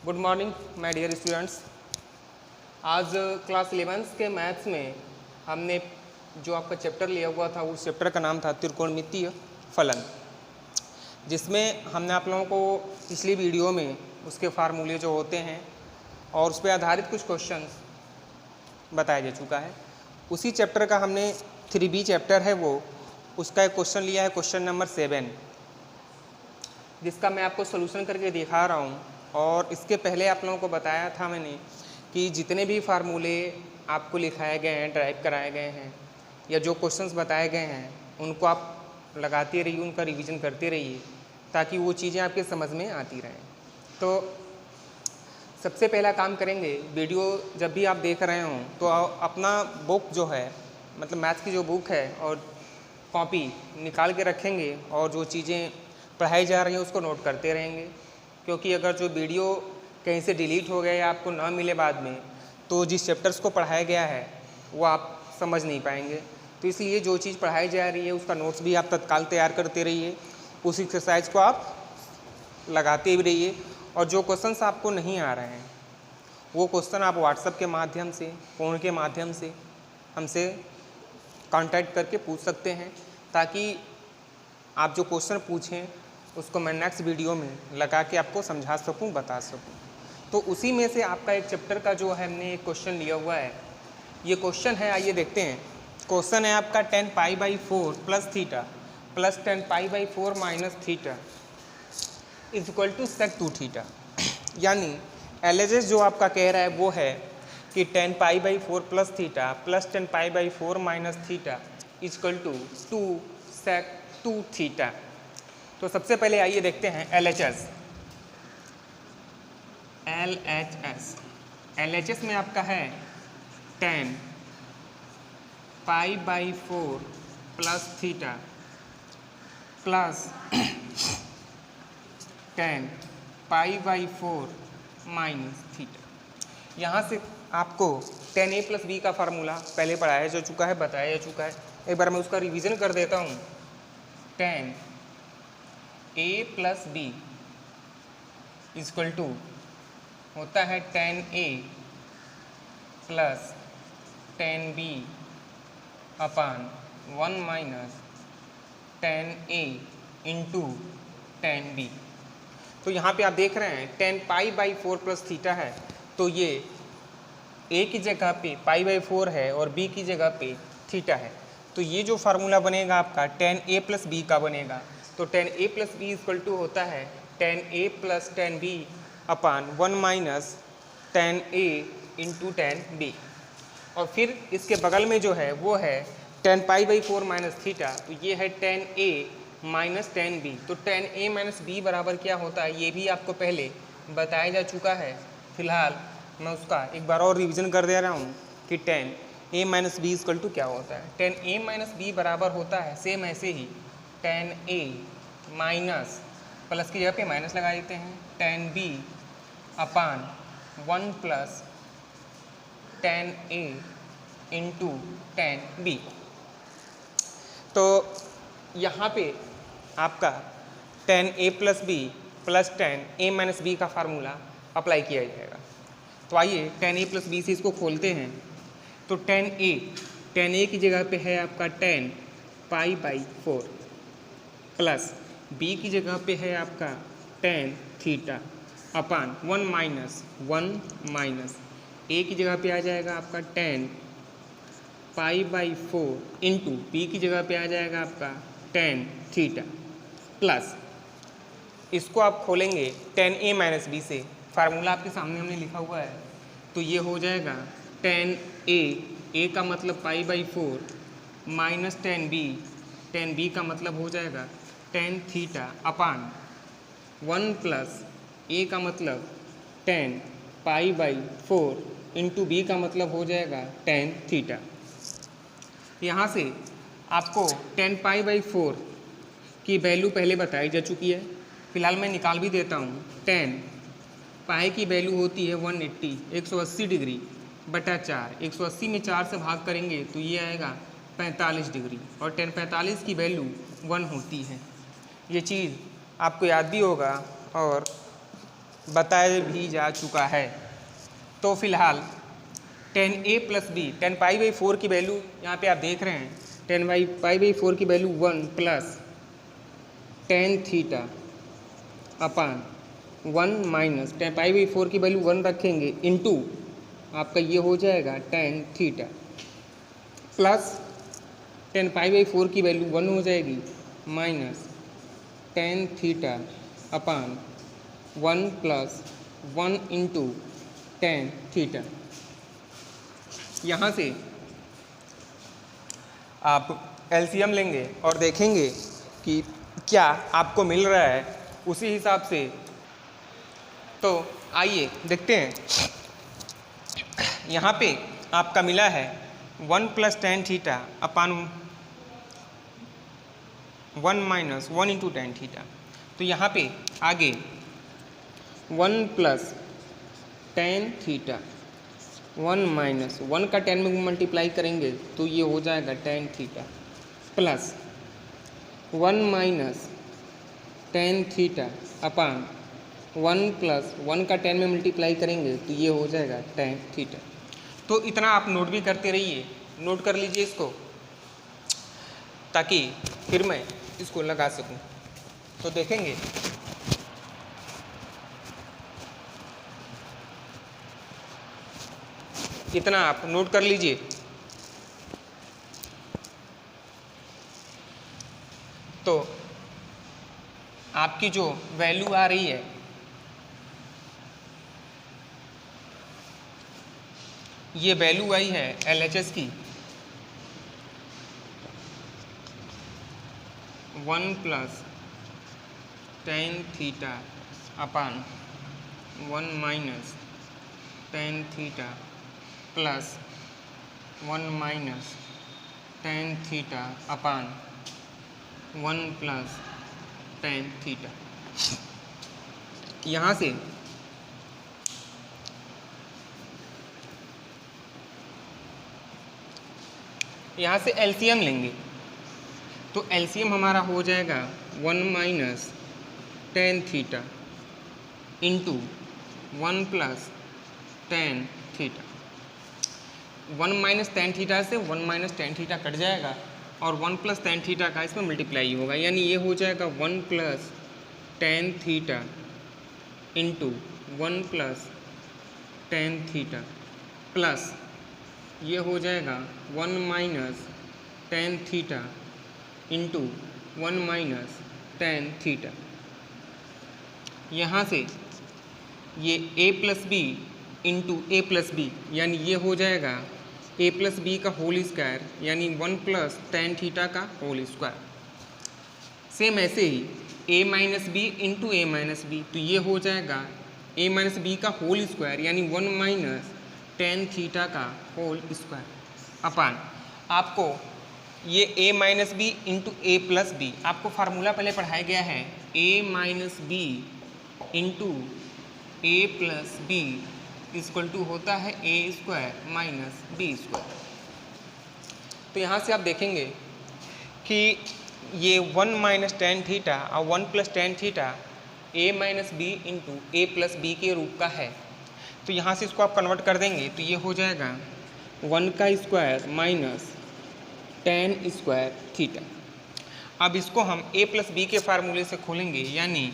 Good morning my dear students. आज class 11th के maths में हमने जो आपका चैप्टर लिया हुआ था उस चैप्टर का नाम था त्रिकोणमितीय फलन, जिसमें हमने आप लोगों को पिछली वीडियो में उसके फार्मूले जो होते हैं और उस पर आधारित कुछ क्वेश्चंस बताया जा चुका है। उसी चैप्टर का हमने 3B चैप्टर है वो, उसका एक क्वेश्चन लिया है, क्वेश्चन नंबर 7, जिसका मैं आपको सोल्यूशन करके दिखा रहा हूँ। और इसके पहले आप लोगों को बताया था मैंने कि जितने भी फार्मूले आपको लिखाए गए हैं, ड्राइव कराए गए हैं या जो क्वेश्चंस बताए गए हैं उनको आप लगाते रहिए, उनका रिवीजन करते रहिए ताकि वो चीज़ें आपके समझ में आती रहें। तो सबसे पहला काम करेंगे, वीडियो जब भी आप देख रहे हों तो अपना बुक जो है, मतलब मैथ्स की जो बुक है और कॉपी निकाल के रखेंगे और जो चीज़ें पढ़ाई जा रही हैं उसको नोट करते रहेंगे, क्योंकि अगर जो वीडियो कहीं से डिलीट हो गया या आपको ना मिले बाद में तो जिस चैप्टर्स को पढ़ाया गया है वो आप समझ नहीं पाएंगे। तो इसलिए जो चीज़ पढ़ाई जा रही है उसका नोट्स भी आप तत्काल तैयार करते रहिए, उस एक्सरसाइज को आप लगाते भी रहिए। और जो क्वेश्चंस आपको नहीं आ रहे हैं वो क्वेश्चन आप व्हाट्सएप के माध्यम से, फ़ोन के माध्यम से हमसे कांटेक्ट करके पूछ सकते हैं, ताकि आप जो क्वेश्चन पूछें उसको मैं नेक्स्ट वीडियो में लगा के आपको समझा सकूं, बता सकूं। तो उसी में से आपका एक चैप्टर का जो है हमने एक क्वेश्चन लिया हुआ है, ये क्वेश्चन है, आइए देखते हैं। क्वेश्चन है आपका 10π/4 plus theta plus 10π/4 minus theta is equal to sec 2 theta. यानी एलएचएस जो आपका कह रहा है वो है कि 10π/4 plus theta plus 10π/4 minus theta is equal to 2 sec 2 theta. तो सबसे पहले आइए देखते हैं LHS। LHS में आपका है 10π/4 plus theta plus 10π/4 minus theta. यहाँ से आपको 10a + b का फार्मूला पहले पढ़ाया जा चुका है, बताया जा चुका है। एक बार मैं उसका रिवीजन कर देता हूँ। 10a + b इक्वल टू होता है 10a + 10b अपान 1 माइनस 10a इंटू 10b। तो यहाँ पे आप देख रहे हैं 10π/4 प्लस थीटा है, तो ये a की जगह पे π/4 है और b की जगह पे थीटा है। तो ये जो फार्मूला बनेगा आपका 10a + b का बनेगा। तो 10a + b इक्वल टू होता है 10a + 10b अपान 1 माइनस 10a इंटू 10b। और फिर इसके बगल में जो है वो है 10π/4 माइनस थीटा, तो ये है 10a माइनस 10b। तो 10a - b बराबर क्या होता है ये भी आपको पहले बताया जा चुका है। फिलहाल मैं उसका एक बार और रिवीजन कर दे रहा हूँ कि 10a - b इक्वल टू क्या होता है। 10a - b बराबर होता है सेम ऐसे ही 10a माइनस, प्लस की जगह पे माइनस लगा देते हैं, 10b अपान 1 प्लस 10a इंटू 10b। तो यहाँ पे आपका 10a + b plus 10a - b का फार्मूला अप्लाई किया जाएगा। तो आइए 10a + b से इसको खोलते हैं। तो 10a की जगह पे है आपका 10π/4 प्लस b की जगह पे है आपका 10 थीटा अपान 1 माइनस a की जगह पे आ जाएगा आपका 10π/4 इंटू b की जगह पे आ जाएगा आपका 10 थीटा प्लस इसको आप खोलेंगे 10a - b से। फार्मूला आपके सामने हमने लिखा हुआ है, तो ये हो जाएगा 10a का मतलब π/4 माइनस 10b का मतलब हो जाएगा 10 थीटा अपान 1 प्लस a का मतलब 10π/4 इंटू b का मतलब हो जाएगा 10 थीटा। यहाँ से आपको 10π/4 की वैल्यू पहले बताई जा चुकी है, फिलहाल मैं निकाल भी देता हूँ। 10 पाई की वैल्यू होती है 180 डिग्री बटा 4। 180 में 4 से भाग करेंगे तो ये आएगा 45 डिग्री, और 1045 की वैल्यू 1 होती है। ये चीज़ आपको याद भी होगा और बताया भी जा चुका है। तो फिलहाल tan a plus B, tan pi by 4 की वैल्यू यहाँ पे आप देख रहे हैं, tan पाई बाई 4 की value 1 plus tan theta upon 1 minus tan pi by 4 की वैल्यू 1 रखेंगे इंटू आपका ये हो जाएगा tan theta plus tan pi by 4 की वैल्यू 1 हो जाएगी minus tan theta upon 1 plus 1 into tan theta. यहाँ से आप एलसीएम लेंगे और देखेंगे कि क्या आपको मिल रहा है, उसी हिसाब से तो आइए देखते हैं। यहाँ पे आपका मिला है 1 plus tan theta upon 1 minus 1 into tan theta. तो यहाँ पे आगे 1 प्लस tan थीटा 1 माइनस 1 का tan में मल्टीप्लाई करेंगे तो ये हो जाएगा tan theta plus 1 minus tan theta upon 1 plus 1 का tan में मल्टीप्लाई करेंगे तो ये हो जाएगा tan थीटा। तो इतना आप नोट भी करते रहिए, नोट कर लीजिए इसको, ताकि फिर मैं इसको लगा सकूं। तो देखेंगे इतना आप नोट कर लीजिए। तो आपकी जो वैल्यू आ रही है ये वैल्यू आई है LHS की 1 plus tan theta upon 1 minus tan theta plus 1 minus tan theta upon 1 plus tan theta. यहाँ से एलसीएम लेंगे तो एलसीएम हमारा हो जाएगा 1 minus tan theta into 1 plus tan theta. 1 minus tan theta से 1 माइनस tan थीटा कट जाएगा और 1 प्लस tan थीटा का इसमें मल्टीप्लाई होगा, यानी ये हो जाएगा 1 plus tan theta into 1 plus tan theta plus ये हो जाएगा 1 minus tan theta into 1 minus tan theta. यहाँ से ये a plus B into A plus B, यानी ये हो जाएगा a प्लस बी का होल स्क्वायर, यानी 1 प्लस tan थीटा का होल स्क्वायर। सेम ऐसे ही a minus B into A minus B, तो ये हो जाएगा a माइनस बी का होल स्क्वायर, यानी 1 माइनस tan थीटा का होल स्क्वायर अपान आपको ये a minus B into A plus B, आपको फार्मूला पहले पढ़ाया गया है a minus B into A plus B equal to होता है A square minus B square. तो यहाँ से आप देखेंगे कि ये 1 माइनस tan थीटा और 1 plus tan theta a minus B into A plus B के रूप का है। तो यहाँ से इसको आप कन्वर्ट कर देंगे तो ये हो जाएगा 1 का square minus tan square theta. अब इसको हम a प्लस बी के फार्मूले से खोलेंगे, यानी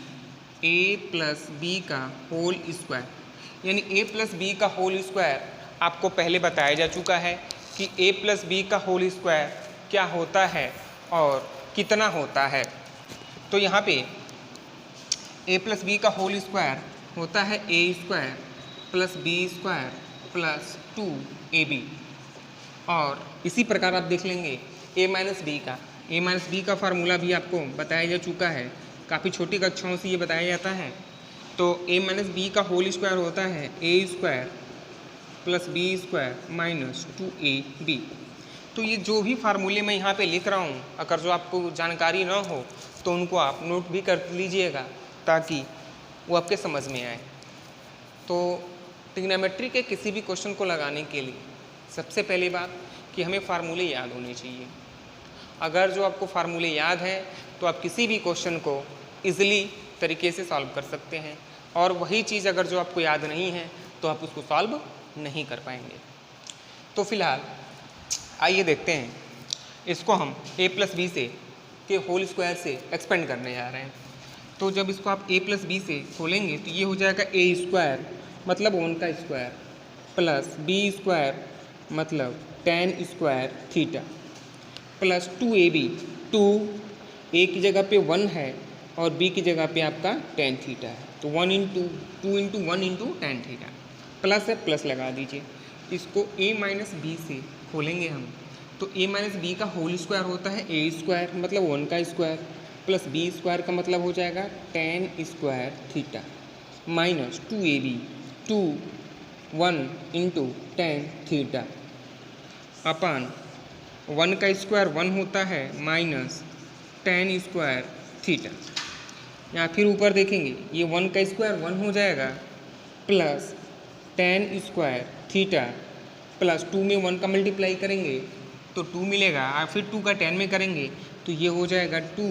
a प्लस बी का होल स्क्वायर, यानी a प्लस बी का होल स्क्वायर आपको पहले बताया जा चुका है कि a प्लस बी का होल स्क्वायर क्या होता है और कितना होता है। तो यहाँ पे a प्लस बी का होल स्क्वायर होता है a square plus B square plus 2ab। और इसी प्रकार आप देख लेंगे a माइनस बी का फार्मूला भी आपको बताया जा चुका है, काफ़ी छोटी कक्षाओं से ये बताया जाता है। तो a माइनस बी का होल स्क्वायर होता है a square plus B square minus 2ab। तो ये जो भी फार्मूले मैं यहाँ पे लिख रहा हूँ, अगर जो आपको जानकारी ना हो तो उनको आप नोट भी कर लीजिएगा ताकि वो आपके समझ में आए। तो ट्रिग्नोमेट्री के किसी भी क्वेश्चन को लगाने के लिए सबसे पहली बात कि हमें फार्मूले याद होने चाहिए। अगर जो आपको फार्मूले याद हैं तो आप किसी भी क्वेश्चन को ईज़िली तरीके से सॉल्व कर सकते हैं। और वही चीज़ अगर जो आपको याद नहीं है तो आप उसको सॉल्व नहीं कर पाएंगे। तो फिलहाल आइए देखते हैं, इसको हम a प्लस बी से के होल स्क्वायर से एक्सपेंड करने जा रहे हैं। तो जब इसको आप a प्लस बी से खोलेंगे तो ये हो जाएगा a स्क्वायर मतलब 1 का स्क्वायर प्लस b स्क्वायर मतलब tan square theta plus 2ab, 2 a की जगह पे 1 है और b की जगह पे आपका tan थीटा है, तो 1 into 2 into 1 into tan theta, plus है प्लस लगा दीजिए। इसको a माइनस बी से खोलेंगे हम तो a माइनस बी का होल स्क्वायर होता है a स्क्वायर मतलब 1 का स्क्वायर प्लस b स्क्वायर का मतलब हो जाएगा tan square theta minus 2ab, 2 1 into tan theta upon 1 का स्क्वायर 1 होता है माइनस tan स्क्वायर थीटा। या फिर ऊपर देखेंगे ये 1 का स्क्वायर 1 हो जाएगा plus tan square theta plus 2 में 1 का मल्टीप्लाई करेंगे तो 2 मिलेगा और फिर 2 का 10 में करेंगे तो ये हो जाएगा 2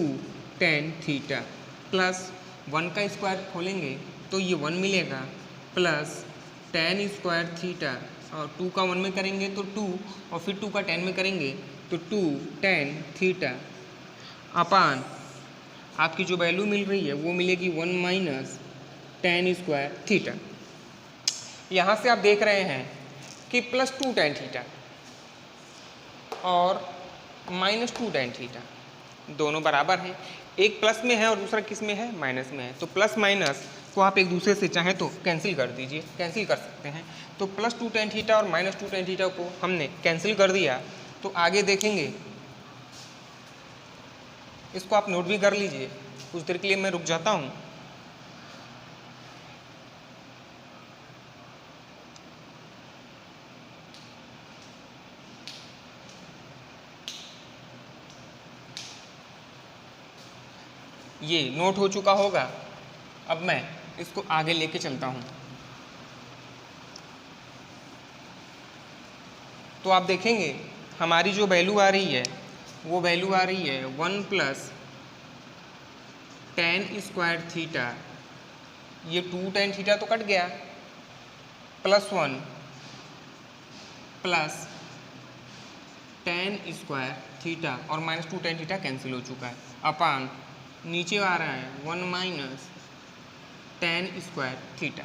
tan थीटा प्लस 1 का स्क्वायर खोलेंगे तो ये 1 मिलेगा प्लस tan स्क्वायर थीटा और 2 का 1 में करेंगे तो 2 और फिर 2 का 10 में करेंगे तो 2 tan थीटा अपान आपकी जो वैल्यू मिल रही है वो मिलेगी 1 माइनस tan स्क्वायर थीटा। यहाँ से आप देख रहे हैं कि प्लस 2 tan थीटा और माइनस 2 tan थीटा दोनों बराबर हैं, एक प्लस में है और दूसरा किस में है, माइनस में है। तो प्लस माइनस को आप एक दूसरे से चाहें तो कैंसिल कर दीजिए, कैंसिल कर सकते हैं। तो प्लस 2 tan थीटा और माइनस 2 tan थीटा को हमने कैंसिल कर दिया। तो आगे देखेंगे, इसको आप नोट भी कर लीजिए, कुछ देर के लिए मैं रुक जाता हूँ। ये नोट हो चुका होगा, अब मैं इसको आगे लेके चलता हूँ। तो आप देखेंगे हमारी जो वैल्यू आ रही है वो वैल्यू आ रही है 1 प्लस tan स्क्वायर थीटा, ये 2 tan थीटा तो कट गया, plus 1 plus tan square theta और माइनस 2 tan थीटा कैंसिल हो चुका है, अपान नीचे आ रहा है 1 माइनस tan स्क्वायर थीटा।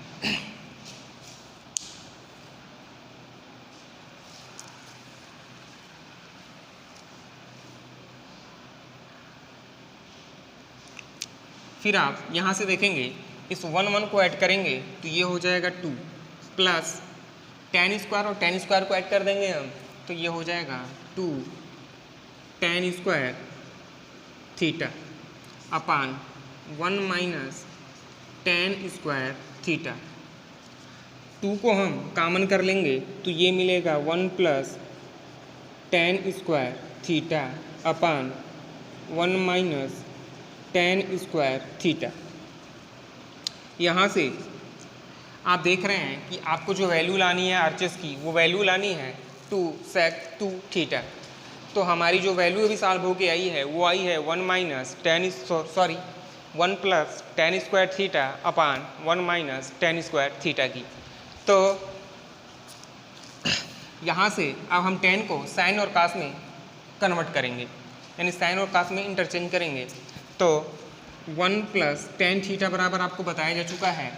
फिर आप यहाँ से देखेंगे इस 1 1 को ऐड करेंगे तो ये हो जाएगा 2 प्लस tan स्क्वायर और tan स्क्वायर को ऐड कर देंगे हम तो ये हो जाएगा 2 tan स्क्वायर थीटा अपान 1 माइनस tan स्क्वायर थीटा। 2 को हम कॉमन कर लेंगे तो ये मिलेगा 1 प्लस tan स्क्वायर थीटा अपान 1 माइनस tan स्क्वायर थीटा। यहाँ से आप देख रहे हैं कि आपको जो वैल्यू लानी है आरएचएस की वो वैल्यू लानी है 2 sec 2 थीटा। तो हमारी जो वैल्यू अभी सॉल्व होके आई है वो आई है 1 minus 1 plus tan square theta अपान 1 माइनस tan स्क्वायर थीटा की। तो यहाँ से अब हम tan को साइन और कास में कन्वर्ट करेंगे, यानी साइन और कास में इंटरचेंज करेंगे। तो 1 प्लस tan थीटा बराबर आपको बताया जा चुका है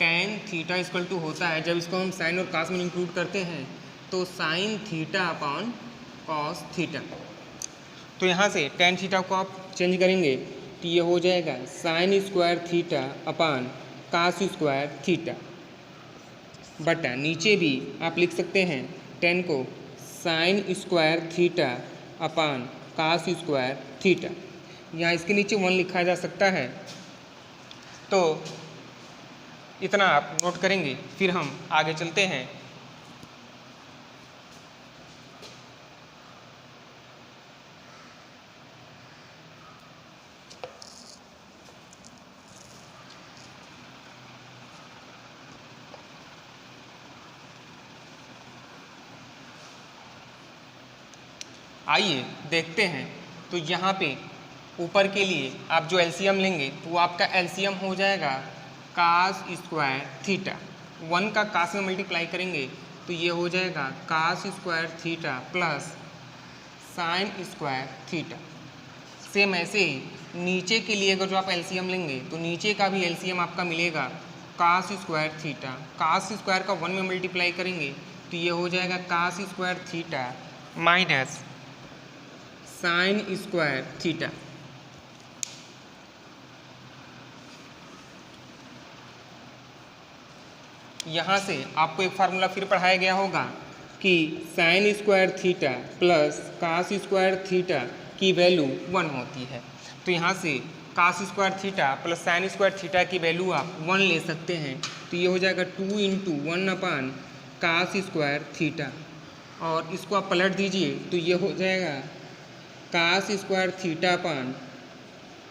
tan थीटा इक्वल टू होता है, जब इसको हम साइन और कास में इंक्लूड करते हैं तो sine theta upon cos theta. तो यहाँ से tan थीटा को आप चेंज करेंगे तो ये हो जाएगा sine square theta upon cos square theta, बटा नीचे भी आप लिख सकते हैं tan को sine square theta upon cos square theta. यहाँ इसके नीचे 1 लिखा जा सकता है। तो इतना आप नोट करेंगे, फिर हम आगे चलते हैं। आइए देखते हैं। तो यहाँ पे ऊपर के लिए आप जो एलसीएम लेंगे तो वो आपका एलसीएम हो जाएगा कास स्क्वायर थीटा, 1 का कास में मल्टीप्लाई करेंगे तो ये हो जाएगा cos square theta plus sine square theta. Same ऐसे ही नीचे के लिए अगर जो आप एलसीएम लेंगे तो नीचे का भी एलसीएम आपका मिलेगा cos square theta, cos square का 1 में मल्टीप्लाई करेंगे तो ये हो जाएगा cos square theta minus sine square theta. यहाँ से आपको एक फार्मूला फिर पढ़ाया गया होगा कि sine square theta plus cos square theta की वैल्यू 1 होती है। तो यहाँ से cos square theta plus sine square theta की वैल्यू आप 1 ले सकते हैं। तो ये हो जाएगा 2 × 1 अपान कास स्क्वायर थीटा, और इसको आप पलट दीजिए तो ये हो जाएगा cos square theta upon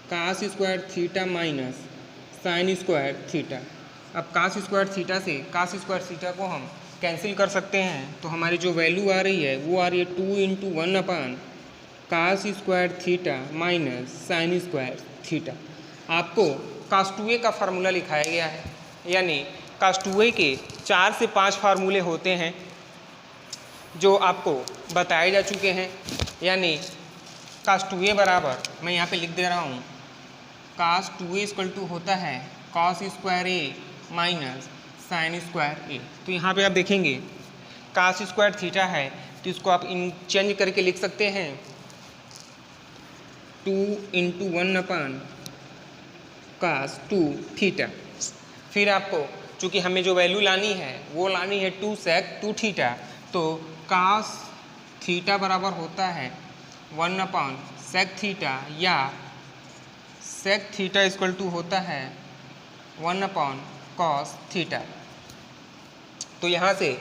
cos square theta minus sine square theta. अब कास स्क्वायर थीटा से कास स्क्वायर थीटा को हम कैंसिल कर सकते हैं, तो हमारी जो वैल्यू आ रही है वो आ रही है 2 × 1 upon cos square theta minus sine square theta. आपको कास 2a का फार्मूला लिखाया गया है, यानी कास 2a के 4 से 5 फार्मूले होते हैं जो आपको बताए जा चुके हैं। यानी कास 2a बराबर मैं यहाँ पे लिख दे रहा हूँ, कास 2a = होता है cos square a minus sine square A. तो यहाँ पे आप देखेंगे कास स्क्वायर थीटा है तो इसको आप चेंज करके लिख सकते हैं 2 × 1 अपान कास 2 थीटा। फिर आपको चूँकि हमें जो वैल्यू लानी है वो लानी है 2 sec 2 थीटा, तो कास थीटा बराबर होता है 1 अपान sec थीटा, या sec थीटा = होता है 1 अपान कॉस थीटा। तो यहाँ से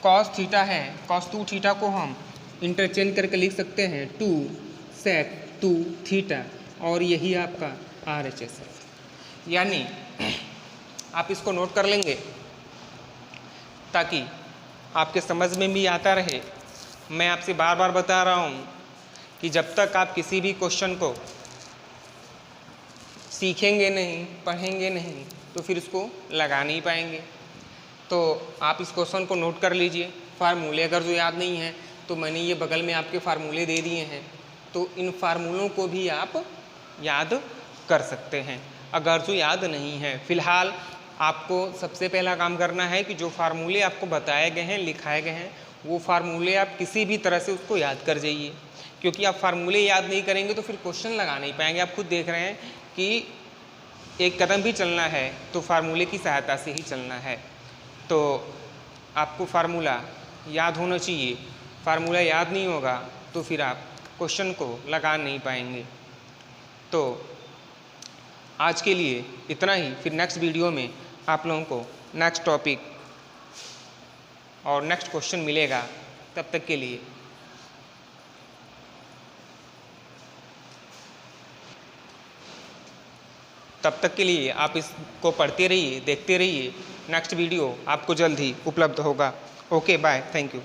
कॉस थीटा है, कॉस 2 थीटा को हम इंटरचेंज करके लिख सकते हैं 2 sec 2 थीटा, और यही आपका RHS है। यानी आप इसको नोट कर लेंगे ताकि आपके समझ में भी आता रहे। मैं आपसे बार बार बता रहा हूँ कि जब तक आप किसी भी क्वेश्चन को सीखेंगे नहीं, पढ़ेंगे नहीं, तो फिर इसको लगा नहीं पाएंगे। तो आप इस क्वेश्चन को नोट कर लीजिए। फार्मूले अगर जो याद नहीं है तो मैंने ये बगल में आपके फार्मूले दे दिए हैं, तो इन फार्मूलों को भी आप याद कर सकते हैं अगर जो याद नहीं है। फ़िलहाल आपको सबसे पहला काम करना है कि जो फार्मूले आपको बताए गए हैं, लिखाए गए हैं, वो फार्मूले आप किसी भी तरह से उसको याद कर जाइए, क्योंकि आप फार्मूले याद नहीं करेंगे तो फिर क्वेश्चन लगा नहीं पाएंगे। आप खुद देख रहे हैं कि एक कदम भी चलना है तो फार्मूले की सहायता से ही चलना है। तो आपको फार्मूला याद होना चाहिए। फार्मूला याद नहीं होगा तो फिर आप क्वेश्चन को लगा नहीं पाएंगे। तो आज के लिए इतना ही। फिर नेक्स्ट वीडियो में आप लोगों को नेक्स्ट टॉपिक और नेक्स्ट क्वेश्चन मिलेगा। तब तक के लिए आप इसको पढ़ते रहिए, देखते रहिए। नेक्स्ट वीडियो आपको जल्द ही उपलब्ध होगा। Okay, bye, thank you.